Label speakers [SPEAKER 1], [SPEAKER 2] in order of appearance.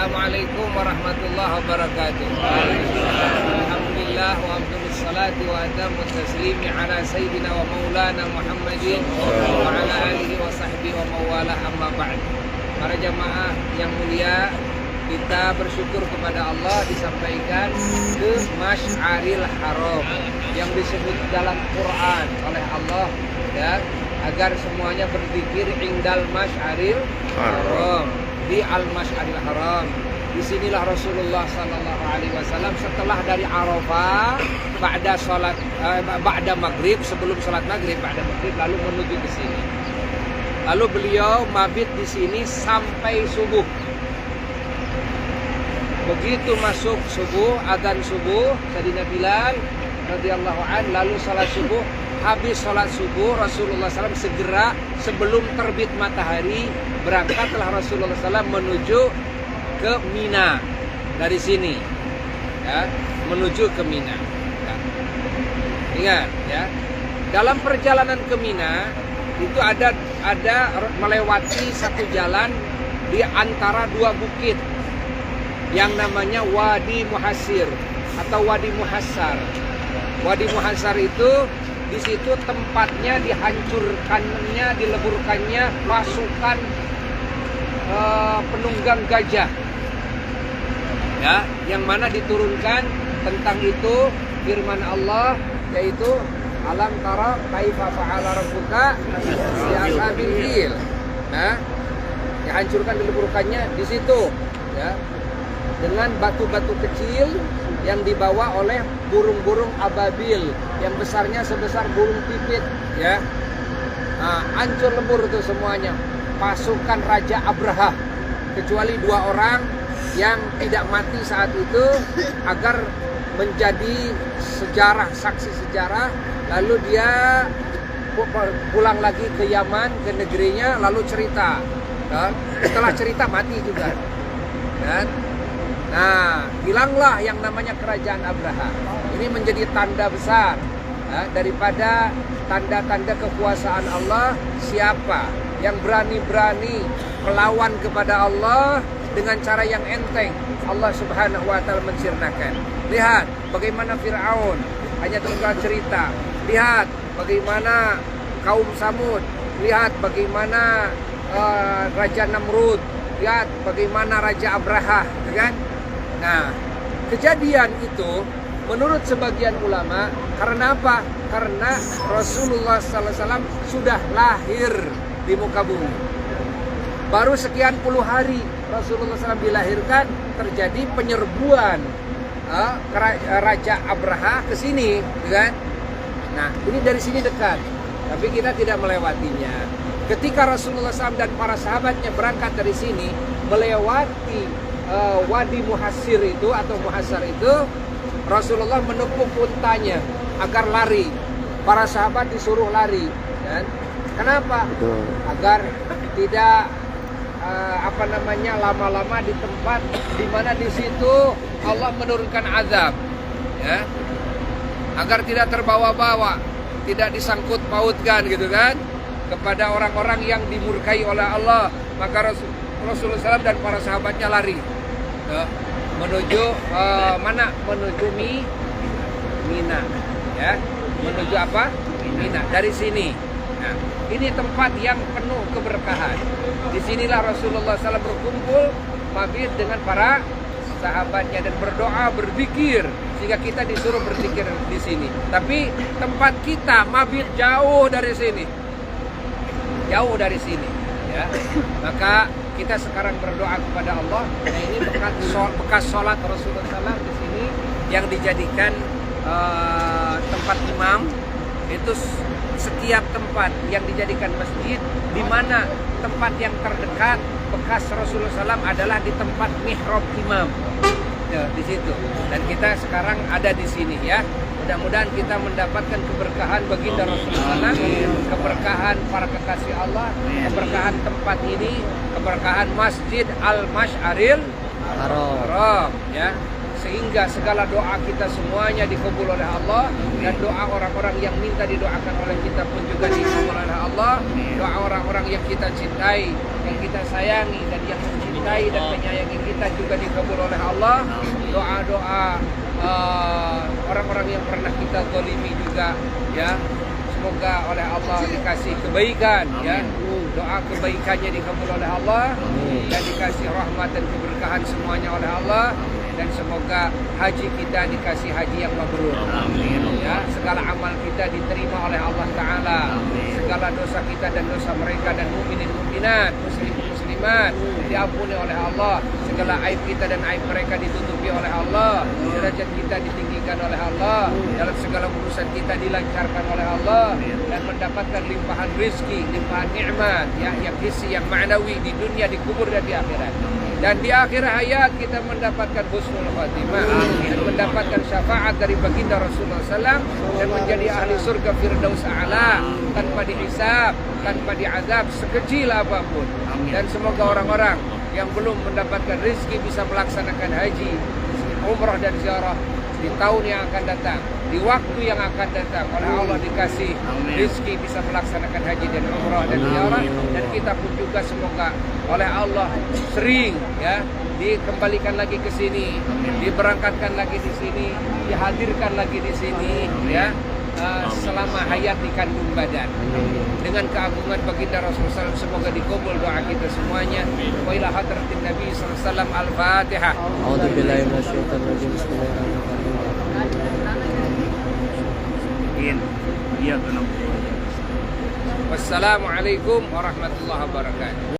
[SPEAKER 1] Assalamualaikum warahmatullahi wabarakatuh. Alhamdulillah wa afdhalus salati wa atamut taslimi ala sayyidina wa maulana Muhammadin wa ala alihi wa sahbihi wa mawalah, amma ba'd. Para jamaah yang mulia, kita bersyukur kepada Allah disampaikan ke Masy'aril Haram yang disebut dalam Quran oleh Allah, ya, agar semuanya berzikir indal Masy'aril Haram, di al-Masy'aril Haram. Disinilah Rasulullah Sallallahu Alaihi Wasallam setelah dari Arafah, ba'da maghrib, sebelum salat maghrib, ba'da maghrib, lalu menuju ke sini. Lalu beliau mabit di sini sampai subuh. Begitu masuk subuh, adzan subuh, Sayyidina Bilal radhiyallahu an, lalu salat subuh. Habis salat subuh, Rasulullah SAW segera sebelum terbit matahari berangkatlah Rasulullah SAW menuju ke Mina dari sini, ya, menuju ke Mina. Ya. Ingat, ya, dalam perjalanan ke Mina itu ada melewati satu jalan di antara dua bukit yang namanya Wadi Muhassir atau Wadi Muhassar. Wadi Muhassar itu di situ tempatnya dihancurkannya, dileburkannya pasukan penunggang gajah, ya, yang mana diturunkan tentang itu firman Allah, yaitu alam tara kaifa fa'ala rabbuka bi ashabil fil. Nah, dihancurkan, dileburkannya di situ, ya, dengan batu-batu kecil yang dibawa oleh burung-burung ababil yang besarnya sebesar burung pipit, ya. Nah, hancur lebur itu semuanya pasukan Raja Abraha, kecuali dua orang yang tidak mati saat itu agar menjadi sejarah, saksi sejarah. Lalu dia pulang lagi ke Yaman, ke negerinya, lalu cerita, kan? Setelah cerita mati juga, kan? Nah, hilanglah yang namanya kerajaan Abraha. Ini menjadi tanda besar, ya, daripada tanda-tanda kekuasaan Allah. Siapa yang berani-berani melawan kepada Allah dengan cara yang enteng, Allah Subhanahu wa Ta'ala mensirnakan. Lihat bagaimana Fir'aun, hanya tinggal cerita. Lihat bagaimana kaum Samud. Lihat bagaimana Raja Namrud. Lihat bagaimana Raja Abraha, kan? Nah, kejadian itu menurut sebagian ulama karena apa? Karena Rasulullah SAW sudah lahir di muka bumi. Baru sekian puluh hari Rasulullah SAW dilahirkan, terjadi penyerbuan Raja Abraha ke sini, kan? Nah, ini dari sini dekat, tapi kita tidak melewatinya. Ketika Rasulullah SAW dan para sahabatnya berangkat dari sini melewati Wadi Muhassir itu atau Muhassar itu, Rasulullah menepuk untanya agar lari. Para sahabat disuruh lari, kan? Kenapa? Betul. Agar tidak lama-lama di tempat di mana di situ Allah menurunkan azab, ya, agar tidak terbawa-bawa, tidak disangkut pautkan, gitu kan, kepada orang-orang yang dimurkai oleh Allah. Maka Rasulullah SAW dan para sahabatnya lari, ya, menuju mana? Menuju Mina, ya, menuju apa? Mina dari sini. Nah, ini tempat yang penuh keberkahan. Disinilah Rasulullah SAW berkumpul mabit dengan para sahabatnya dan berdoa, berzikir, sehingga kita disuruh berzikir di sini. Tapi tempat kita mabit jauh dari sini, jauh dari sini, ya. Maka kita sekarang berdoa kepada Allah. Nah, ini bekas sholat Rasulullah SAW di sini yang dijadikan tempat imam. Itu setiap tempat yang dijadikan masjid, di mana tempat yang terdekat bekas Rasulullah SAW adalah di tempat mihrab imam, ya, di situ. Dan kita sekarang ada di sini, ya. Mudah-mudahan kita mendapatkan keberkahan baginda Rasulullah, keberkahan para kekasih Allah, keberkahan tempat ini, keberkahan Masjid Al-Masy'aril Haram, ya. Sehingga segala doa kita semuanya dikabul oleh Allah, dan doa orang-orang yang minta didoakan oleh kita pun juga dikabul oleh Allah. Doa orang-orang yang kita cintai, yang kita sayangi, dan yang mencintai cintai dan menyayangi kita juga dikabul oleh Allah. Doa-doa orang-orang yang pernah kita zalimi juga, ya, semoga oleh Allah dikasih kebaikan, ya. Doa kebaikannya dikabul oleh Allah dan dikasih rahmat dan keberkahan semuanya oleh Allah. Dan semoga haji kita dikasih haji yang mabrur. Ya, segala amal kita diterima oleh Allah Ta'ala. Segala dosa kita dan dosa mereka dan mukminin mukminat, muslimin muslimat diampuni oleh Allah. Segala aib kita dan aib mereka ditutupi oleh Allah. Derajat kita ditinggikan oleh Allah. Dalam segala urusan kita dilancarkan oleh Allah. Dan mendapatkan limpahan rizki, limpahan nikmat, ya, yang hissi, yang ma'nawi di dunia, di kubur dan di akhirat. Dan di akhir hayat kita mendapatkan husnul khatimah dan mendapatkan syafaat dari baginda Rasulullah SAW dan menjadi ahli surga Firdaus A'la tanpa dihisab, tanpa diazab sekecil apapun. Dan semoga orang-orang yang belum mendapatkan rezeki bisa melaksanakan haji, umrah dan ziarah di tahun yang akan datang, di waktu yang akan datang. Oleh Allah dikasih rezeki bisa melaksanakan haji dan umrah dan ziarah. Dan kita pun juga semoga oleh Allah sering, ya, dikembalikan lagi ke sini, diberangkatkan lagi di sini, dihadirkan lagi di sini, ya, selama hayat di kandung badan. Dengan keagungan baginda Rasulullah SAW, semoga dikabul doa kita semuanya. Wa ila hadratin Nabi sallallahu alaihi wasallam. Al-Fatihah.
[SPEAKER 2] A'udzubillahi minasyaitonir rajim. Bismillahirrahmanirrahim.
[SPEAKER 1] Wassalamualaikum warahmatullahi wabarakatuh.